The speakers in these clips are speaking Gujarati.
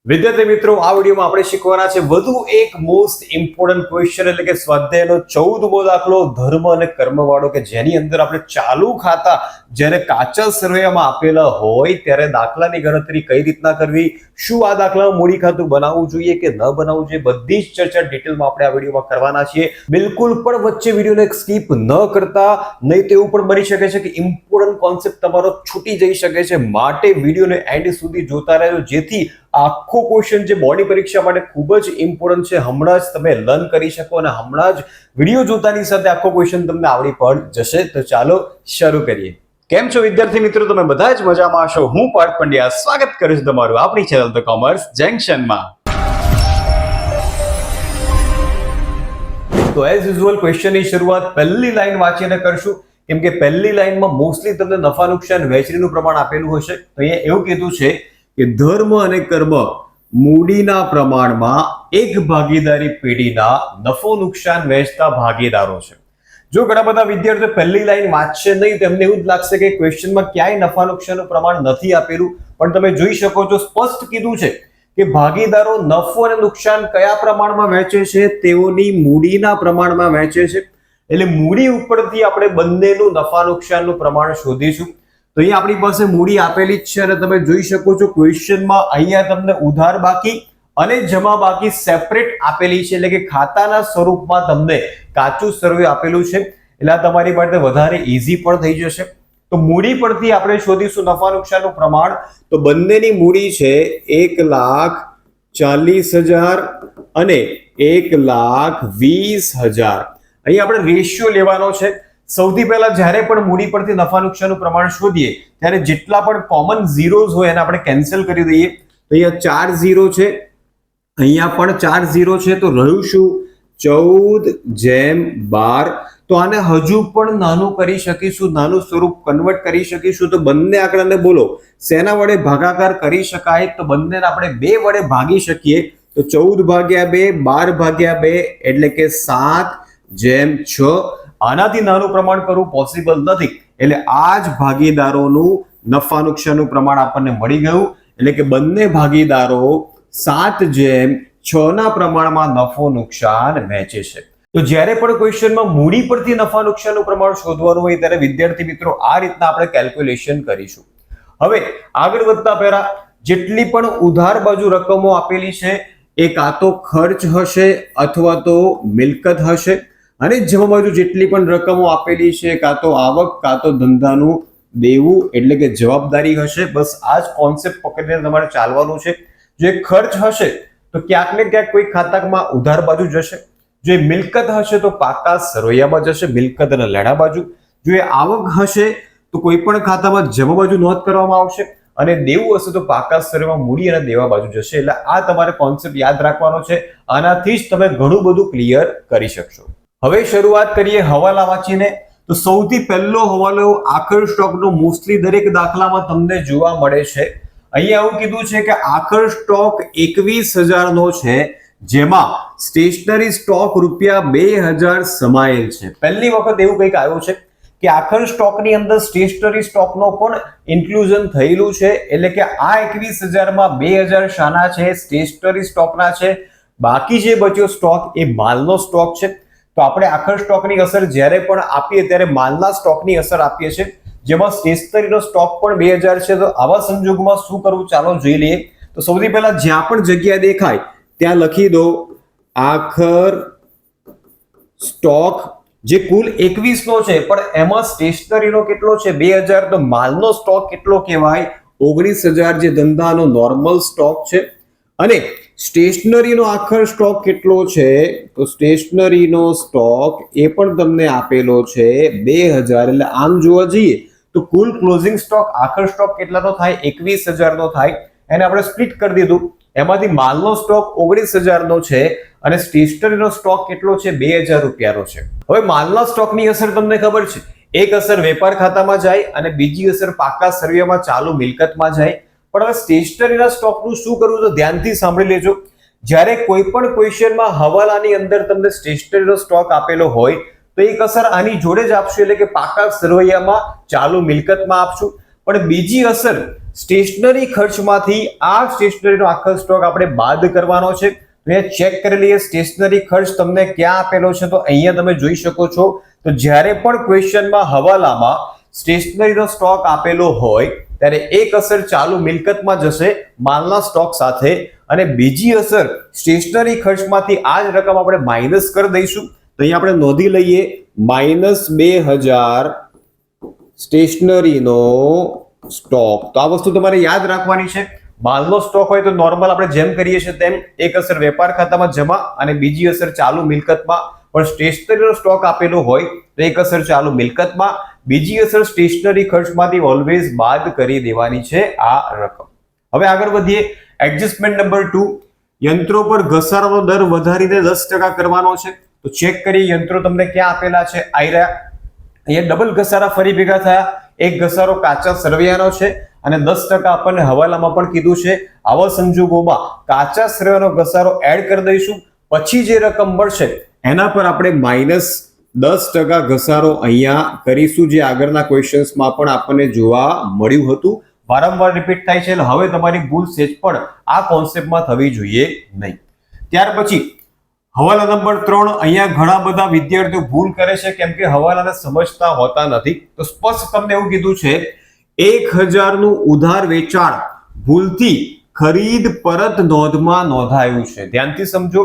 વિદ્યાર્થી મિત્રો, આ વિડીયોમાં આપણે શીખવાના છે વધુ એક મોસ્ટ ઇમ્પોર્ટન્ટ ક્વેશ્ચન એટલે કે સ્વાધ્યાયનો 14મો દાખલો ધર્મ અને કર્મ વાળો કે જેની અંદર આપણે ચાલુ ખાતા જ્યારે કાચા સરવૈયામાં આપેલા હોય ત્યારે દાખલાની ગણતરી કઈ રીતના કરવી, શું આ દાખલામાં મૂડી ખાતું બનાવવું જોઈએ કે ન બનાવવું જોઈએ, બધી જ ચર્ચા ડિટેલમાં આપણે આ વિડીયોમાં કરવાના છીએ. બિલકુલ પણ વચ્ચે વિડીયોને સ્કીપ ન કરતા, નહીં તો એવું પણ બની શકે છે કે ઇમ્પોર્ટન્ટ કોન્સેપ્ટ તમારો છૂટી જઈ શકે છે. માટે વિડીયોને એન્ડ સુધી જોતા રહેજો જેથી આખો ક્વેશ્ચન જે બોર્ડની પરીક્ષા માટે ખૂબ જ ઇમ્પોર્ટન્ટ છે હમણાં જ તમે લર્ન કરી શકો અને હમણાં જ વિડીયો જોતાની સાથે આખો ક્વેશ્ચન તમને આવડી પણ જશે. તો ચાલો શરૂ કરીએ. કેમ છો વિદ્યાર્થી મિત્રો? તમે બધા જ મજામાં હશો. હું પાર્થ પંડ્યા સ્વાગત કરું છું તમારું આપણી ચેનલ ધ કોમર્સ જંકશનમાં. તો એઝ યુઝ્યુઅલ ક્વેશ્ચનની શરૂઆત પહેલી લાઈન વાંચીને કરશું, કેમ કે પહેલી લાઈનમાં મોસ્ટલી તમને નફા નુકસાન વહેંચણીનું પ્રમાણ આપેલું હશે. તો અહીંયા એવું કીધું છે કે ધર્મ અને કર્મ મૂડીના પ્રમાણમાં એક ભાગીદારી પેઢીના નફો નુકસાન વહેંચતા ભાગીદારો છે. જો ઘણા બધા વિદ્યાર્થીઓ પહેલી લાઈન વાંચશે નહીં તો એમને એવું જ લાગશે કે ક્વેશ્ચનમાં ક્યાંય નફા નુકસાનનું પ્રમાણ નથી આપેલું, પણ તમે જોઈ શકો છો સ્પષ્ટ કીધું છે કે ભાગીદારો નફો અને નુકસાન કયા પ્રમાણમાં વહેંચે છે, તેઓની મૂડીના પ્રમાણમાં વહેંચે છે. એટલે મૂડી ઉપરથી આપણે બંનેનું નફા નુકસાનનું પ્રમાણ શોધીશું. તો અહીંયા આપણી પાસે મૂડી આપેલી જ છે અને તમે જોઈ શકો છો ક્વેશ્ચનમાં અહીંયા તમને ઉધાર બાકી અને જમા બાકી સેપરેટ આપેલી છે, એટલે કે ખાતાના સ્વરૂપમાં તમને કાચું સરવૈયું આપેલું છે. એટલે આ તમારી માટે વધારે ઈઝી પણ થઈ જશે. તો મૂડી પરથી આપણે શોધીશું નફા નુકસાનનું પ્રમાણ. તો બંનેની મૂડી છે 1,40,000 અને 1,20,000. અહીં આપણે રેશિયો લેવાનો છે. સૌથી પહેલા જ્યારે પણ મૂડી પરથી નફા નુકસાનનું પ્રમાણ શોધીએ ત્યારે જેટલા પણ કોમન ઝીરોઝ હોય એને આપણે કેન્સલ કરી દઈએ. તો અહીંયા 4 ઝીરો છે, અહીંયા પણ 4 ઝીરો છે, તો રહ્યું શું 14/12. તો આને હજુ પણ નાનું કરી શકીશું, નાનું સ્વરૂપ કન્વર્ટ કરી શકીશું. તો બંને આંકડાને બોલો શેના વડે ભાગાકાર કરી શકાય? તો બંનેને આપણે 2 વડે ભાગી શકીએ. તો 14/2 12/2 એટલે કે 7/6. આનાથી નાનું પ્રમાણ કરવું પોસિબલ નથી, એટલે આ જ ભાગીદારોનું નફા નુકસાનનું પ્રમાણ આપણને મળી ગયું. એટલે કે બંને ભાગીદારો 7/6 ના પ્રમાણમાં નફો નુકસાન વહેંચે છે. તો જ્યારે પણ ક્વેશ્ચનમાં મૂડી પરથી નફા નુકસાનનું પ્રમાણ શોધવાનું હોય ત્યારે વિદ્યાર્થી મિત્રો આ રીતના આપણે કેલ્ક્યુલેશન કરીશું. હવે આગળ વધતા પહેલા જેટલી પણ ઉધાર બાજુ રકમો આપેલી છે એ કાં તો ખર્ચ હશે અથવા તો મિલકત હશે, અને જમા બાજુ જેટલી પણ રકમો આપેલી છે કાં તો આવક કાં તો ધંધાનું દેવું એટલે કે જવાબદારી હશે. બસ આ જ કોન્સેપ્ટ પકડીને તમારે ચાલવાનું છે. જો ખર્ચ હશે તો ક્યાંક ને ક્યાંક કોઈ ખાતામાં ઉધાર બાજુ જશે, જો મિલકત હશે તો પાકા સરવૈયામાં જશે, મિલકત અને લેણા બાજુ. જો આવક હશે તો કોઈ પણ ખાતામાં જમા બાજુ નોંધ કરવામાં આવશે, અને દેવું હશે તો પાકા સરવૈયામાં મૂડી અને દેવા બાજુ જશે. એટલે આ તમારે કોન્સેપ્ટ યાદ રાખવાનો છે. આનાથી જ તમે ઘણું બધું ક્લિયર કરી શકશો. હવે શરૂઆત કરીએ હવાલા વાંચીને. તો સૌથી પહેલો હવાલો આખર સ્ટોકનો મોસ્ટલી દરેક દાખલામાં તમને જોવા મળે છે. અહીંયા એવું કીધું છે કે આખર સ્ટોક 21,000 નો છે, જેમાં સ્ટેશનરી સ્ટોક ₹2,000 સમાયેલ છે. પહેલી વખત એવું કંઈક આવ્યું છે કે આખર સ્ટોકની અંદર સ્ટેશનરી સ્ટોકનો પણ ઇન્ક્લુઝન થયેલું છે. એટલે કે આ 21,000 માં 2,000 શાના છે? સ્ટેશનરી સ્ટોકના છે. બાકી જે બચ્યો સ્ટોક એ માલનો સ્ટોક છે. તો આપણે આખર સ્ટોકની અસર જ્યારે પણ આપીએ ત્યારે માલના સ્ટોકની અસર આપીએ છીએ, જેમાં સ્ટેશનરીનો સ્ટોક પણ 2,000 છે. તો આવા સંજોગોમાં શું કરવું ચાલો જોઈ લઈએ. તો સૌથી પહેલા જ્યાં પણ જગ્યા દેખાય ત્યાં લખી દો આખર સ્ટોક, જે કુલ 21 નો છે, પણ એમાં સ્ટેશનરીનો કેટલો છે? 2,000. તો માલનો સ્ટોક કેટલો કહેવાય? 19,000, જે ધંધાનો નોર્મલ સ્ટોક છે. અને સ્ટેશનરીનો આખર સ્ટોક કેટલો છે? તો સ્ટેશનરીનો સ્ટોક એ પણ તમને આપેલો છે 2,000. એટલે આમ જોવા જઈએ તો કુલ ક્લોઝિંગ સ્ટોક આખર સ્ટોક કેટલાનો થાય? 21,000 નો થાય. એને આપણે સ્પ્લિટ કરી દીધું. એમાંથી માલનો સ્ટોક 19,000 નો છે અને સ્ટેશનરીનો સ્ટોક કેટલો છે? 2,000 રૂપિયાનો છે. હવે માલના સ્ટોકની અસર તમને ખબર છે, એક અસર વેપાર ખાતામાં જાય અને બીજી અસર પાકા સરવૈયામાં ચાલુ મિલકતમાં જાય. પણ હવે સ્ટેશનરીના સ્ટોકનું શું કરવું તો ધ્યાનથી સાંભળી લેજો. જ્યારે કોઈ પણ ક્વેશ્ચનમાં હવાલાની અંદર તમને સ્ટેશનરીનો સ્ટોક આપેલો હોય તો એક અસર આની જોડે જ આપશું, એટલે કે પાકા સરવૈયામાં ચાલુ મિલકતમાં આપશું. પણ બીજી અસર સ્ટેશનરી ખર્ચમાંથી આ સ્ટેશનરીનો આખો સ્ટોક આપણે બાદ કરવાનો છે. તો એ ચેક કરી લઈએ સ્ટેશનરી ખર્ચ તમને ક્યાં આપેલો છે. તો અહીંયા તમે જોઈ શકો છો. તો જ્યારે પણ ક્વેશ્ચનમાં હવાલામાં સ્ટેશનરીનો સ્ટોક આપેલો હોય ત્યારે એક અસર ચાલુ મિલકતમાં જશે માલના સ્ટોક સાથે, અને બીજી અસર સ્ટેશનરી ખર્ચમાંથી આ જ રકમ આપણે માઇનસ કરી દઈશું. તો અહીંયા આપણે નોંધી લઈએ -2000 સ્ટેશનરીનો સ્ટોક. તો આ વસ્તુ તમારે યાદ રાખવાની છે. માલનો સ્ટોક હોય તો નોર્મલ આપણે જેમ કરીએ છીએ તેમ એક અસર વેપાર ખાતામાં જમા અને બીજી અસર ચાલુ મિલકતમાં. પણ સ્ટેશનરીનો સ્ટોક આપેલો હોય તો એક અસર ચાલુ મિલકતમાં, બીજી અસર સ્ટેશનરી ખર્ચમાંથી ઓલવેઝ બાદ કરી દેવાની છે આ રકમ. હવે આગળ વધીએ. એડજસ્ટમેન્ટ નંબર 2, યંત્રો પર ઘસારાનો દર વધારીને 10% કરવાનો છે. તો ચેક કરીએ યંત્રો તમને ક્યાં આપેલા છે. અહીંયા ડબલ ઘસારા ફરી ભેગા થયા. એક ઘસારો કાચા સરવૈયાનો છે અને 10% આપણને હવાલામાં પણ કીધું છે. આવા સંજોગોમાં કાચા સરવૈયાનો ઘસારો એડ કરી દઈશું. પછી જે રકમ મળશે એના પર આપણે -10% ઘસારો અહીંયા કરીશું, જે આગળના ક્વેશ્ચન્સમાં પણ આપણને જોવા મળ્યું હતું. વારંવાર રિપીટ થાય છે એટલે હવે તમારી ભૂલ સેજ પણ આ કોન્સેપ્ટમાં થવી જોઈએ નહીં. ત્યાર પછી હવાલા નંબર 3. અહીંયા ઘણા બધા વિદ્યાર્થીઓ ભૂલ કરે છે કેમ કે હવાલાને સમજતા હોતા નથી. તો સ્પષ્ટ તમને એવું કીધું છે 1000 નું ઉધાર વેચાણ ભૂલથી ખરીદ પરત નોંધમાં નોંધાયું છે. ધ્યાનથી સમજો.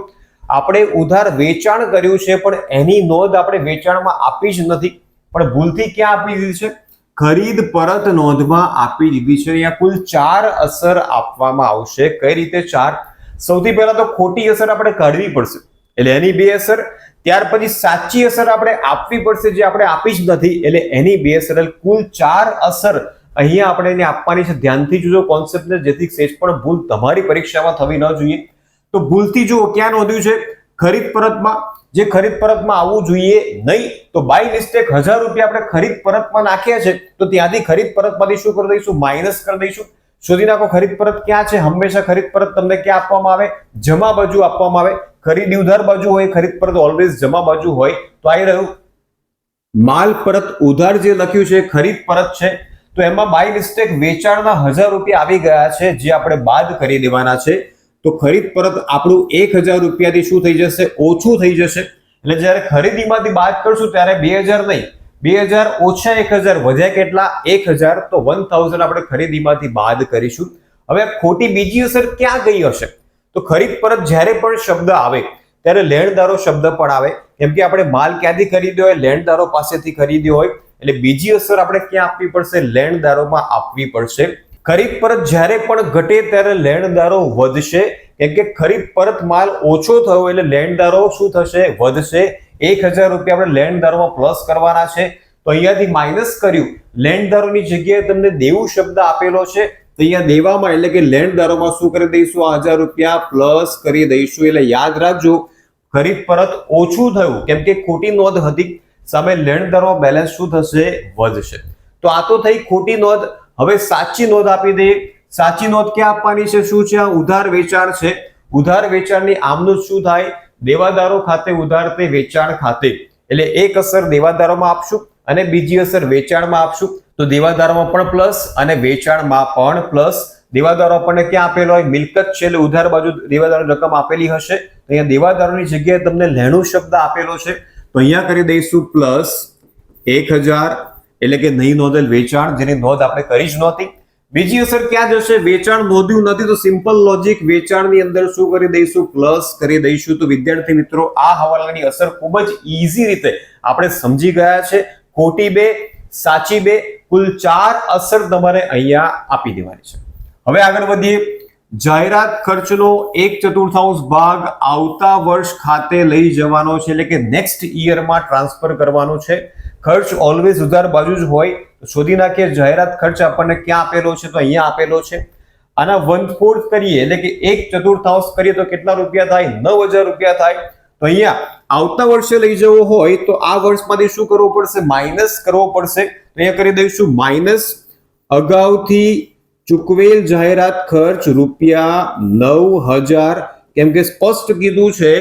આપણે ઉધાર વેચાણ કર્યું છે પણ એની નોંધ આપણે વેચાણમાં આપી જ નથી, પણ ભૂલથી ક્યાં આપી દીધી છે? ખરીદ પરત નોંધમાં આપી દીધી છે. અહીંયા કુલ 4 અસર આપવામાં આવશે. કઈ રીતે 4? સૌથી પહેલા તો ખોટી અસર આપણે કાઢવી પડશે એટલે એની 2 અસર. ત્યાર પછી સાચી અસર આપણે આપવી પડશે જે આપણે આપી જ નથી એટલે એની 2 અસર. કુલ 4 અસર અહીંયા આપણે એને આપવાની છે. ધ્યાનથી જોજો કોન્સેપ્ટને, જેથી સેજ પણ ભૂલ તમારી પરીક્ષામાં થવી ન જોઈએ. તો ભૂલથી જુઓ ક્યાં નોંધ્યું છે? ખરીદ પરતમાં. જે ખરીદ પરતમાં આવવું જોઈએ નહીં. તો બાય મિસ્ટેક 1000 રૂપિયા આપણે ખરીદ પરતમાં નાખ્યા છે તો ત્યાંથી ખરીદ પરતમાંથી શું કરી દઈશું? માઇનસ કરી દઈશું. શોધી નાખો ખરીદ પરત ક્યાં છે. હંમેશા ખરીદ પરત તમને ક્યાં આપવામાં આવે? જમા બાજુ આપવામાં આવે. ખરીદી ઉધાર બાજુ હોય, ખરીદ પરત ઓલવેઝ જમા બાજુ હોય. તો આવી રહ્યું માલ પરત ઉધાર જે લખ્યું છે ખરીદ પરત છે. તો એમાં બાય મિસ્ટેક વેચાણના 1000 રૂપિયા આવી ગયા છે જે આપણે બાદ કરી દેવાના છે. તો ખરીદ પરત આપણું 1000 રૂપિયાથી શું થઈ જશે? ઓછું થઈ જશે. એટલે જ્યારે ખરીદીમાંથી બાદ કરશું ત્યારે 2000 નહીં, 2000 ઓછા 1000 વધ્યા કેટલા? 1000. તો 1000 આપણે ખરીદીમાંથી બાદ કરીશું. હવે ખોટી બીજી અસર ક્યાં ગઈ હશે? તો ખરીદ પરત જ્યારે પણ શબ્દ આવે ત્યારે લેણદારો શબ્દ પણ આવે, કેમ કે આપણે માલ ક્યાંથી ખરીદ્યો હોય? લેણદારો પાસેથી ખરીદ્યો હોય. એટલે બીજી અસર આપણે ક્યાં આપવી પડશે? લેણદારોમાં આપવી પડશે. ખરીદ પરત જ્યારે પણ ઘટે ત્યારે લેણદારો વધશે, કેમ કે ખરીદ પરત માલ ઓછો થયો એટલે લેણદારો શું થશે? વધશે. 1000 રૂપિયા આપણે લેણદારોમાં પ્લસ કરવાના છે. તો અહીંયાથી માઇનસ કર્યું. લેણદારોની જગ્યાએ તમને દેવું શબ્દ આપેલો છે તો અહીંયા દેવામાં એટલે કે લેણદારોમાં શું કરી દઈશું? 1000 રૂપિયા પ્લસ કરી દઈશું. એટલે યાદ રાખજો ખરીદ પરત ઓછું થયું કેમ કે ખોટી નોંધ હતી, સામે લેણદારોમાં બેલેન્સ શું થશે? વધશે. તો આ તો થઈ ખોટી નોંધ. હવે સાચી નોંધ આપી દઈએ. સાચી નોંધ ક્યાં આપવાની છે? શું છે? ઉધાર વેચાણ છે. ઉધાર વેચાણની આમનું શું થાય? દેવાદારો ખાતે ઉધાર તે વેચાણ ખાતે. એટલે એક અસર દેવાદારોમાં આપશું અને બીજી અસર વેચાણમાં આપશું. તો દેવાદારોમાં પણ પ્લસ અને વેચાણમાં પણ પ્લસ. દેવાદારો આપણને ક્યાં આપેલો હોય? મિલકત છે એટલે ઉધાર બાજુ દેવાદારોની રકમ આપેલી હશે. તો અહીંયા દેવાદારોની જગ્યાએ તમને લેણું શબ્દ આપેલો છે તો અહીંયા કરી દઈશું પ્લસ 1000 એટલે કે નહીં નોંધેલ વેચાણ, જેની નોંધ આપણે કરી જ નહોતી. બીજી અસર ક્યાં જશે? વેચાણ નોંધ્યું નથી તો સિમ્પલ લોજિક વેચાણની અંદર શું કરી દઈશું? પ્લસ કરી દઈશું. તો વિદ્યાર્થી મિત્રો આ હવાલાની અસર ખૂબ જ ઈઝી રીતે આપણે સમજી ગયા છે. ખોટી 2, સાચી 2, કુલ 4 અસર તમારે અહીંયા આપી દેવાની છે. હવે આગળ વધીએ. જાહેરાત ખર્ચનો 1/4 ભાગ આવતા વર્ષ ખાતે લઈ જવાનો છે એટલે કે નેક્સ્ટ યરમાં ટ્રાન્સફર કરવાનો છે. ખર્ચ ઓલવેઝ ઉધાર બાજુ જ હોય. તો શોધી નાખીએ જાહેરાત ખર્ચ આપણને ક્યાં આપેલો છે? તો અહીંયા આપેલો છે. આના 1/4 કરીએ એટલે કે 1/4 કરીએ તો કેટલા રૂપિયા થાય? 9000 રૂપિયા થાય. તો અહીંયા આવતા વર્ષે લઈ જવો હોય તો આ વર્ષમાંથી શું કરવું પડશે? માઇનસ કરવો પડશે. તો અહીંયા કરી દઈશું માઇનસ અગાઉથી ચૂકવેલ જાહેરાત ખર્ચ ₹9000, કેમ કે સ્પષ્ટ કીધું છે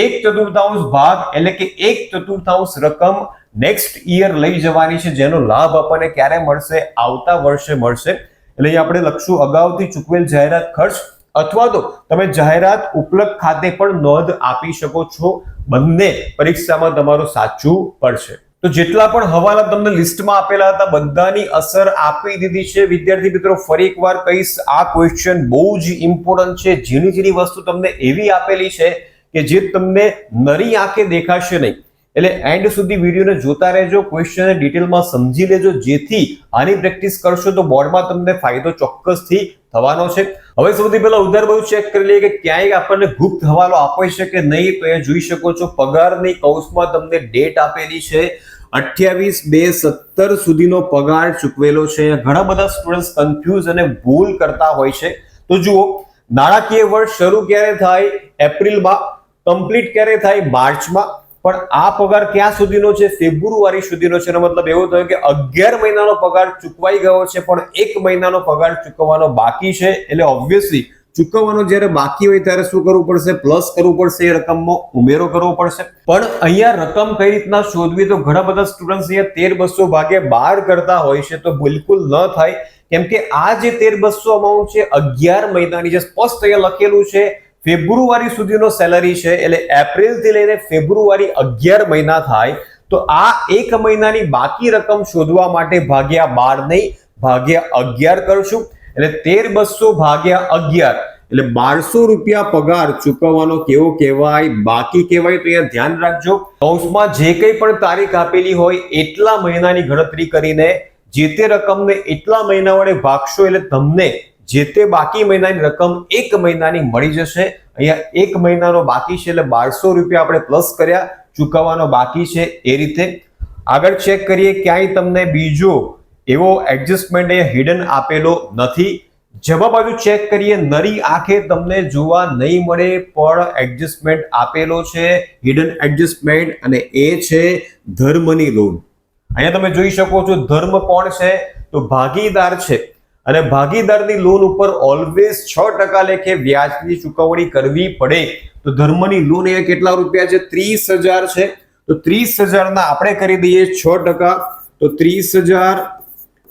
1/4 ભાગ એટલે કે 1/4 રકમ નેક્સ્ટ યર લઈ જવાની છે, જેનો લાભ આપણને ક્યારે મળશે? આવતા વર્ષે મળશે. એટલે અહીં આપણે લખશું અગાઉથી ચૂકવેલ જાહેરાત ખર્ચ, અથવા તો તમે જાહેરાત ઉપલબ્ધ ખાતે પણ નોંધ આપી શકો છો. બંને પરીક્ષામાં તમારું સાચું પડશે. તો જેટલા પણ હવાલા તમને લિસ્ટમાં આપેલા હતા બધાની અસર આપી દીધી છે. વિદ્યાર્થી મિત્રો ફરી એકવાર કહીશ, આ ક્વેશ્ચન બહુ જ ઇમ્પોર્ટન્ટ છે. ઝીણી ઝીણી વસ્તુ તમને એવી આપેલી છે કે જે તમને નરી આંખે દેખાશે નહીં. એટલે એન્ડ સુધી વિડીયોને જોતા રહેજો, ક્વેશ્ચનને ડિટેલમાં સમજી લેજો, જેથી આની પ્રેક્ટિસ કરશો તો બોર્ડમાં તમને ફાયદો ચોક્કસથી થવાનો છે. હવે સૌથી પહેલા ઉધાર બાજુ ચેક કરી લઈએ કે ક્યાંય આપણને ગુપ્ત હવાલો આપે છે કે નહીં. તો એ જોઈ શકો છો, પગારની કૌંસમાં તમને ડેટ આપેલી છે 28/2/17 સુધીનો પગાર ચૂકવેલો છે. ઘણા બધા સ્ટુડન્ટ્સ કન્ફ્યુઝ અને ભૂલ કરતા હોય છે. તો જુઓ, નાણાકીય વર્ષ શરૂ ક્યારે થાય? એપ્રિલમાં. કમ્પ્લીટ ક્યારે થાય? માર્ચમાં. પણ આ પગાર ક્યાં સુધીનો છે? ફેબ્રુઆરી સુધીનો છે. એનો મતલબ એવો થયો કે 11 મહિનાનો પગાર ચૂકવાઈ ગયો છે, પણ 1 મહિનાનો પગાર ચૂકવવાનો બાકી છે. એટલે ઓબ્વિયસલી ચૂકવવાનો જ્યારે બાકી હોય ત્યારે શું કરવું પડશે? પ્લસ કરવું પડશે, એ રકમમાં ઉમેરો કરવો પડશે. પણ અહીંયા રકમ કઈ રીતના શોધવી? તો ઘણા બધા સ્ટુડન્ટ્સ અહીંયા 13,200 ભાગ્યા 12 કરતા હોય છે, તો બિલકુલ ન થાય. કેમ કે આ જે 13,200 અમાઉન્ટ છે 11 મહિનાની, જે સ્પષ્ટ અહીંયા લખેલું છે ફેબ્રુઆરી સુધીનો સેલરી છે. એટલે એપ્રિલ થી લઈને ફેબ્રુઆરી 11 મહિના થાય. તો આ 1 મહિનાની બાકી રકમ શોધવા માટે ભાગ્યા 12 નહીં, ભાગ્યા 11 કરશું. એટલે 13,200 ભાગ્યા 11 એટલે 1200 રૂપિયા પગાર ચૂકવવાનો કેવો કહેવાય? બાકી કહેવાય. તો અહીંયા ધ્યાન રાખજો, કૌંસમાં જે કંઈ પણ તારીખ આપેલી હોય એટલા મહિનાની ગણતરી કરીને જે તે રકમને એટલા મહિના વડે ભાગશો, એટલે તમને જે તે બાકી મહિનાની રકમ 1 મહિનાની મળી જશે. અહીંયા 1 મહિનાનો બાકી છે એટલે 1200 રૂપિયા આપણે પ્લસ કર્યા, ચૂકવવાનો બાકી છે. એ રીતે આગળ ચેક કરીએ, ક્યાંય તમને બીજો એવો એડજસ્ટમેન્ટ અહીંયા હિડન આપેલો નથી. જવાબ બાજુ ચેક કરીએ, નરી આંખે તમને જોવા નહીં મળે પણ એડજસ્ટમેન્ટ આપેલો છે, હિડન એડજસ્ટમેન્ટ, અને એ છે ધર્મની લોન. અહીંયા તમે જોઈ શકો છો, ધર્મ કોણ છે? તો ભાગીદાર છે. અને ભાગીદારની લોન ઉપર ઓલવેઝ 6% લેખે વ્યાજની ચૂકવણી કરવી પડે. તો ધર્મની લોન અહીંયા કેટલા રૂપિયા છે? 30,000 છે. તો 30,000 ના આપણે કરી દઈએ 6%. તો 30,000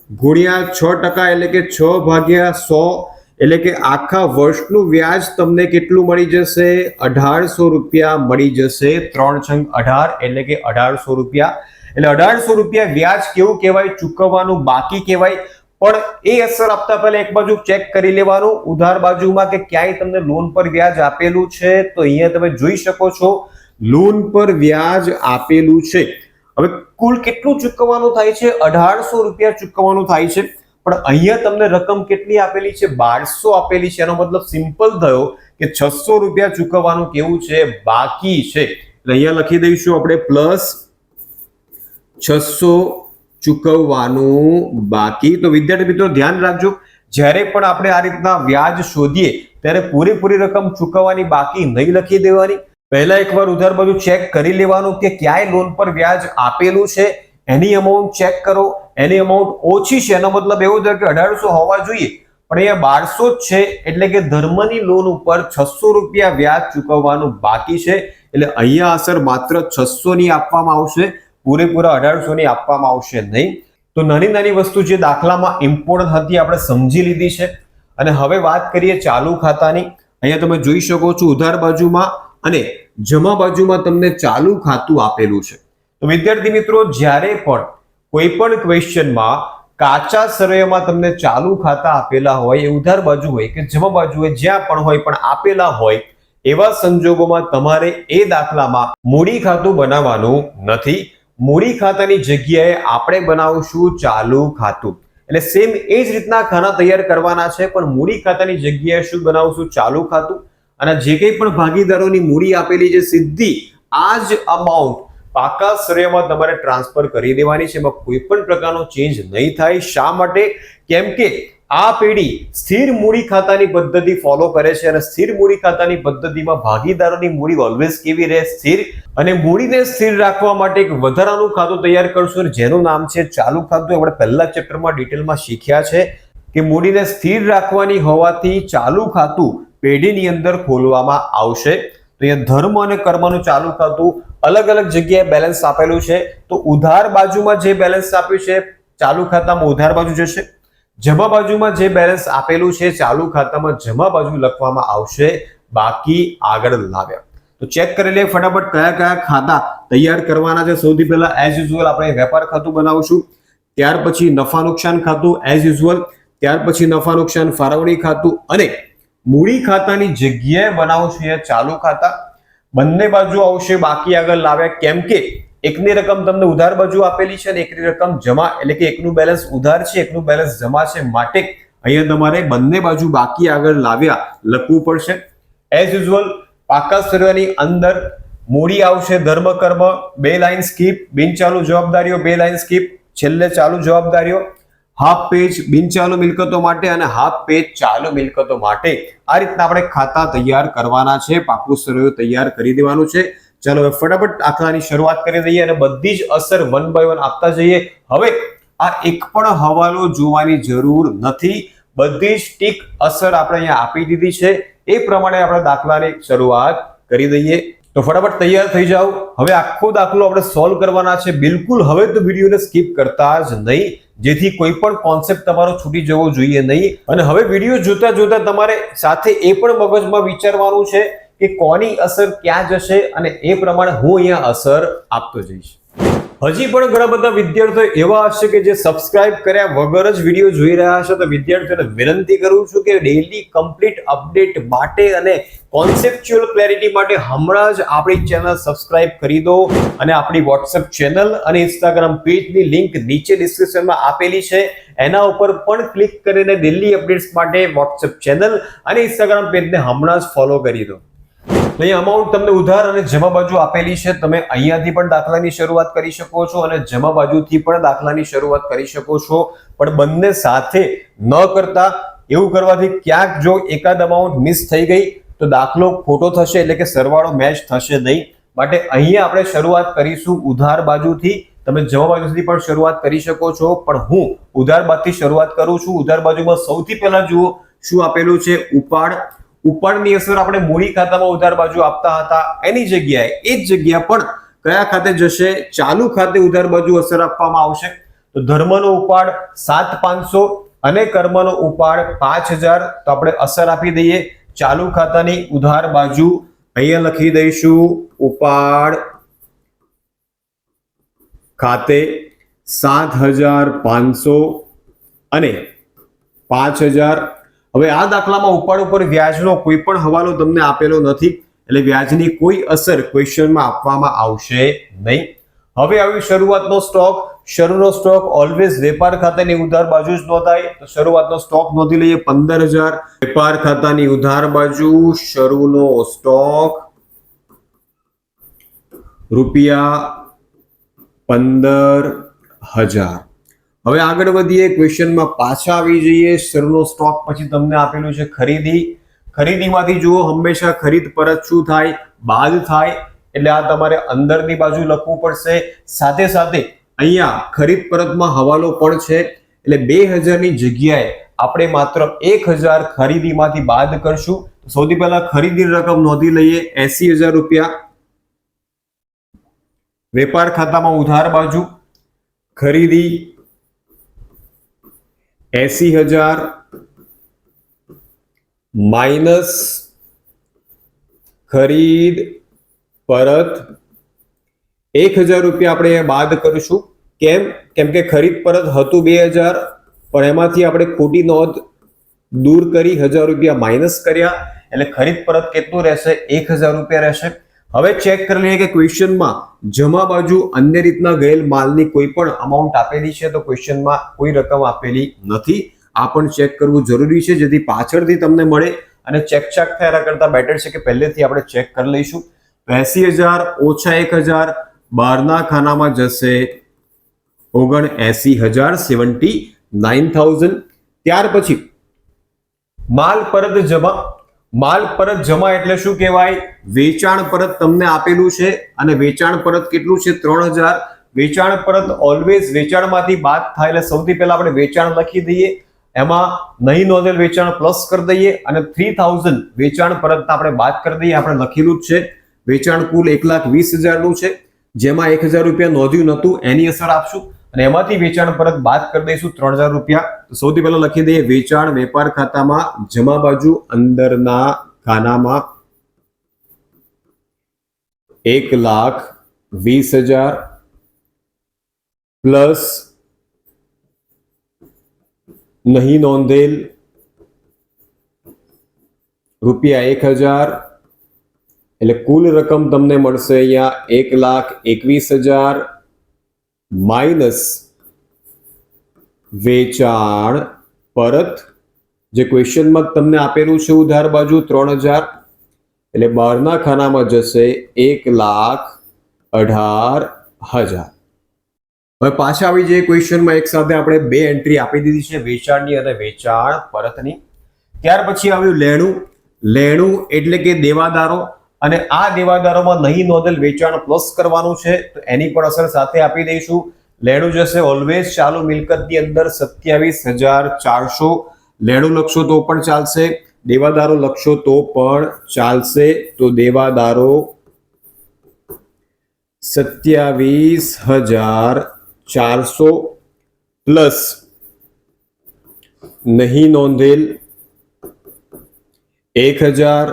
ગુણ્યા 6% એટલે કે 6/100. એટલે કે આખા વર્ષનું વ્યાજ તમને કેટલું મળી જશે? 1800 રૂપિયા મળી જશે. 3×18 એટલે કે 1800 રૂપિયા. એટલે 1800 રૂપિયા વ્યાજ કેવું કહેવાય? ચૂકવવાનું બાકી કહેવાય. પણ એ અસર આપતા પહેલા એક બાજુ ચેક કરી લેવાનું ઉધાર બાજુમાં કે ક્યાંય તમને લોન પર વ્યાજ આપેલું છે. તો અહીંયા તમે જોઈ શકો છો, લોન પર વ્યાજ આપેલું છે. હવે કુલ કેટલું ચૂકવવાનું થાય છે? 1800 રૂપિયા ચૂકવવાનું થાય છે. પણ અહીંયા તમને રકમ કેટલી આપેલી છે? 1200 આપેલી છે. એનો મતલબ સિમ્પલ થયો કે 600 રૂપિયા ચૂકવવાનું કેવું છે? બાકી છે. એટલે અહીંયા લખી દઈશું આપણે પ્લસ 600 ચૂકવવાનું બાકી. તો વિદ્યાર્થી મિત્રો ધ્યાન રાખજો, જ્યારે પણ આપણે આ રીતના વ્યાજ શોધીએ ત્યારે પૂરેપૂરી રકમ ચૂકવવાની બાકી નહીં લખી દેવાની. પહેલા એકવાર ઉધાર બાજુ ચેક કરી લેવાનું કે ક્યાંય લોન પર વ્યાજ આપેલું છે, એની અમાઉન્ટ ચેક કરો. એની અમાઉન્ટ ઓછી છે, એનો મતલબ એવો થયો કે 1800 હોવા જોઈએ, પણ અહીંયા 1200 જ છે. એટલે કે ધર્મની લોન ઉપર 600 રૂપિયા વ્યાજ ચૂકવવાનું બાકી છે. એટલે અહીંયા અસર માત્ર 600 ની આપવામાં આવશે, પૂરેપૂરા 1800 ની આપવામાં આવશે નહીં. તો નાની નાની વસ્તુ જે દાખલામાં ઇમ્પોર્ટન્ટ હતી આપણે સમજી લીધી છે. અને હવે વાત કરીએ ચાલુ ખાતાની. અહીંયા તમે જોઈ શકો છો, ઉધાર બાજુમાં અને જમા બાજુમાં તમને ચાલુ ખાતું આપેલું છે. તો વિદ્યાર્થી મિત્રો, જ્યારે પણ કોઈ પણ ક્વેશ્ચનમાં કાચા સરવૈયામાં તમને ચાલુ ખાતા આપેલા હોય, એ ઉધાર બાજુ હોય કે જમા બાજુ હોય, જ્યાં પણ હોય પણ આપેલા હોય, એવા સંજોગોમાં તમારે એ દાખલામાં મૂડી ખાતું બનાવવાનું નથી. મૂડી ખાતાની જગ્યાએ આપણે બનાવશું ચાલુ ખાતું. એટલે સેમ એ જ રીતના ખાના તૈયાર કરવાના છે, પણ મૂડી ખાતાની જગ્યાએ શું બનાવશું? ચાલુ ખાતું. અને જે કંઈ પણ ભાગીદારોની મૂડી આપેલી છે, સીધી આ જ અમાઉન્ટ પાકા શ્રેયમાં તમારે ટ્રાન્સફર કરી દેવાની છે. એમાં કોઈ પણ પ્રકારનો ચેન્જ નહીં થાય. શા માટે? કેમ કે આ પેઢી સ્થિર મૂડી ખાતાની પદ્ધતિ ફોલો કરે છે, અને સ્થિર મૂડી ખાતાની પદ્ધતિમાં ભાગીદારોની મૂડી ઓલવેઝ કેવી રહે? સ્થિર. અને મૂડીને સ્થિર રાખવા માટે એક વધારાનું ખાતું તૈયાર કરશું, જેનું નામ છે ચાલુ ખાતું. આપણે પહેલા ચેપ્ટરમાં ડિટેલમાં શીખ્યા છે કે મૂડીને સ્થિર રાખવાની હોવાથી ચાલુ ખાતું પેઢીની અંદર ખોલવામાં આવશે. તો અહીંયા ધર્મ અને કર્મનું ચાલુ ખાતું અલગ અલગ જગ્યાએ બેલેન્સ આપેલું છે. તો ઉધાર બાજુમાં જે બેલેન્સ આપ્યું છે ચાલુ ખાતામાં ઉધાર બાજુ જશે, જમા બાજુમાં જે બેલેન્સ આપેલું છે ચાલુ ખાતામાં જમા બાજુ લખવામાં આવશે બાકી આગળ લાવ્યા. તો ચેક કરી લઈએ ફટાફટ કયા કયા ખાતા તૈયાર કરવાના છે. સૌથી પહેલા એઝ યુઝ્યુઅલ આપણે વેપાર ખાતું બનાવશું, ત્યાર પછી નફા નુકસાન ખાતું એઝ યુઝ્યુઅલ, ત્યાર પછી નફા નુકસાન ફાળવણી ખાતું અને મૂડી ખાતાની જગ્યાએ બનાવશું ચાલુ ખાતા. બંને બાજુ આવશે બાકી આગળ લાવ્યા, કેમ કે એકની રકમ તમને ઉધાર બાજુ આપેલી છે અને એકની રકમ જમા, એટલે કે એકનું બેલેન્સ ઉધાર છે એકનું બેલેન્સ જમા છે, માટે અહીંયા તમારે બંને બાજુ બાકી આગળ લાવ્યા લખવું પડશે. એઝ યુઝ્યુઅલ પાકા સર્વેની અંદર મૂડી આવશે ધર્મ કર્મ, 2 લાઈન સ્કીપ, બિનચાલુ જવાબદારીઓ 2 લાઈન સ્કીપ, છેલ્લે ચાલુ જવાબદારીઓ, હાફ પેજ બિનચાલુ મિલકતો માટે અને હાફ પેજ ચાલુ મિલકતો માટે. આ રીતના આપણે ખાતા તૈયાર કરવાના છે, પાકું સર્વે તૈયાર કરી દેવાનું છે. ચાલો હવે ફટાફટ આખલાની શરૂઆત કરી દઈએ અને બધી જ અસર 1 બાય 1 આપતા જઈએ. હવે આ એક પણ હવાલો જોવાની જરૂર નથી, બધી જ ટીક અસર આપણે અહીંયા આપી દીધી છે, એ પ્રમાણે આપણે દાખલાની શરૂઆત કરી દઈએ. તો ફટાફટ તૈયાર થઈ જાઓ. હવે આખો દાખલો આપણે સોલ્વ કરવાના છે. બિલકુલ હવે તો વિડીયોને સ્કીપ કરતા જ નહીં, જેથી કોઈ પણ કોન્સેપ્ટ તમારો છૂટી જવો જોઈએ નહીં. અને હવે વિડીયો જોતા જોતા તમારે સાથે એ પણ મગજમાં વિચારવાનું છે કે કોની અસર ક્યાં જશે, અને એ પ્રમાણે હું અહીંયા અસર આપતો જઈશ. હજી પણ ઘણા બધા વિદ્યાર્થીઓ એવા હશે કે જે સબસ્ક્રાઇબ કર્યા વગર જ વિડીયો જોઈ રહ્યા હશે. તો વિદ્યાર્થીઓને વિનંતી કરું છું કે ડેઈલી કમ્પ્લીટ અપડેટ માટે અને કોન્સેપ્ચ્યુઅલ ક્લેરિટી માટે હમણાં જ આપણી ચેનલ સબસ્ક્રાઇબ કરી દો. અને આપણી વોટ્સએપ ચેનલ અને ઇન્સ્ટાગ્રામ પેજની લિંક નીચે ડિસ્ક્રિપ્શનમાં આપેલી છે, એના ઉપર પણ ક્લિક કરીને ડેઈલી અપડેટ્સ માટે વોટ્સએપ ચેનલ અને ઇન્સ્ટાગ્રામ પેજને હમણાં જ ફોલો કરી દો. અહીં અમાઉન્ટ તમને ઉધાર અને જમા બાજુ આપેલી છે, તમે અહીંયાથી પણ દાખલાની શરૂઆત કરી શકો છો અને જમા બાજુથી પણ દાખલાની શરૂઆત કરી શકો છો. પણ બંને સાથે ન કરતા, એવું કરવાથી ક્યાંક જો એકાદ અમાઉન્ટ મિસ થઈ ગઈ તો દાખલો ખોટો થશે, એટલે કે સરવાળો મેચ થશે નહીં. માટે અહીંયા આપણે શરૂઆત કરીશું ઉધાર બાજુથી. તમે જમા બાજુથી પણ શરૂઆત કરી શકો છો, પણ હું ઉધાર બાજુથી શરૂઆત કરું છું. ઉધાર બાજુમાં સૌથી પહેલા જુઓ શું આપેલું છે, ઉપાડ. ઉપાડની અસર આપણે મૂડી ખાતામાં ઉધાર બાજુ આપતા હતા, એની જગ્યાએ એ જ જગ્યા પણ કયા ખાતે જશે, ચાલુ ખાતે ઉધાર બાજુ અસર આપવામાં આવશે. તો ધર્મનો ઉપાડ 7,500 અને કર્મનો ઉપાડ 5,000. તો આપણે અસર આપી દઈએ ચાલુ ખાતાની ઉધાર બાજુ. અહીંયા લખી દઈશું ઉપાડ ખાતે 7,500 અને 5,000. હવે આ દાખલામાં ઉપાડ ઉપર વ્યાજનો કોઈ પણ હવાલો તમને આપેલો નથી, એટલે વ્યાજની કોઈ અસર ક્વેશ્ચનમાં આપવામાં આવશે નહીં. હવે આવી શરૂઆતનો સ્ટોક. શરૂનો સ્ટોક ઓલવેઝ વેપાર ખાતાની ઉધાર બાજુ જ નોંધાય. તો શરૂઆતનો સ્ટોક નોંધી લઈએ 15,000. વેપાર ખાતાની ઉધાર બાજુ શરૂનો સ્ટોક ₹15,000. હવે આગળ વધીએ, ક્વેશ્ચનમાં પાછા આવી જઈએ. શરૂનો સ્ટોક પછી તમને આપેલું છે ખરીદી. ખરીદીમાંથી જુઓ હંમેશા ખરીદ પરત શું થાય, બાદ થાય, એટલે આ તમારે અંદરની બાજુ લખવું પડશે. સાથે સાથે અહીંયા ખરીદ પરતમાં હવાલો પણ છે, એટલે 2,000 ની જગ્યાએ આપણે માત્ર 1,000 ખરીદીમાંથી બાદ કરશું. સૌથી પહેલા ખરીદીની રકમ નોંધી લઈએ 80,000 રૂપિયા. વેપાર ખાતામાં ઉધાર બાજુ ખરીદી 80,000 માઇનસ ખરીદ પરત 1,000 રૂપિયા આપણે બાદ કરીશું. કેમ? કેમ કે ખરીદ પરત હતું 2,000, પણ એમાંથી આપણે ખોટી નોંધ દૂર કરી 1,000 રૂપિયા માઇનસ કર્યા, એટલે ખરીદ પરત કેટલું રહેશે, 1,000 રૂપિયા રહેશે. હવે ચેક કરી લઈએ કે ક્વેશ્ચનમાં જમા બાજુ અન્ય રીતના ગયેલ માલની કોઈ પણ અમાઉન્ટ આપેલી છે, તો ક્વેશ્ચનમાં કોઈ રકમ આપેલી નથી. આ પણ ચેક કરવું જરૂરી છે, જેથી પાછળથી તમને મળે અને ચેક થયા કરતા બેટર છે કે પહેલેથી આપણે ચેક કરી લઈશું. 80,000 ઓછા 1,000 બહારના ખાનામાં જશે 79,000, 79,000. ત્યાર પછી માલ પરત જમા. માલ પરત જમા એટલે શું કહેવાય, વેચાણ પરત તમને આપેલું છે અને વેચાણ પરત કેટલું છે, 3,000. વેચાણ પરત ઓલવેઝ વેચાણમાંથી બાદ થાય, એટલે સૌથી પહેલા આપણે વેચાણ લખી દઈએ, એમાં નહીં નોંધેલ વેચાણ પ્લસ કરી દઈએ અને 3,000 વેચાણ પરત આપણે બાદ કરી દઈએ. આપણે લખેલું જ છે વેચાણ કુલ 1,20,000 નું છે, જેમાં 1,000 રૂપિયા નોંધ્યું નતું એની અસર આપશું. અને એમાંથી વેચાણ પરત બાદ કરી દઈશું 3000 રૂપિયા. તો સૌથી પહેલા લખી દઈએ વેચાણ વેપાર ખાતામાં જમા બાજુ અંદરના ખાનામાં 1,20,000 પ્લસ નહીં નોંધેલ રૂપિયા 1,000 એટલે કુલ રકમ તમને મળશે અહીંયા 1,21,000 માઇનસ વેચાણ પરત જે ક્વેશ્ચનમાં તમને આપેલું છે ઉધાર બાજુ 3000 એટલે બહારના ખાનામાં જશે 1,18,000. હવે પાછા આવી જઈએ ક્વેશ્ચનમાં. એક સાથે આપણે બે એન્ટ્રી આપી દીધી છે વેચાણની અને વેચાણ પરતની. ત્યાર પછી આવ્યું લેણું. લેણું એટલે કે દેવાદારો અને આ દેવાદારોમાં નહીં નોંધેલ વેચાણ પ્લસ કરવાનું છે તો એની પણ અસર સાથે આપી દઈશું. લેણું જશે ઓલવેઝ ચાલુ મિલકતની અંદર 27,400. લેણું લખશો તો પણ ચાલશે, દેવાદારો લખશો તો પણ ચાલશે. તો દેવાદારો 27,400 પ્લસ નહીં નોંધેલ 1,000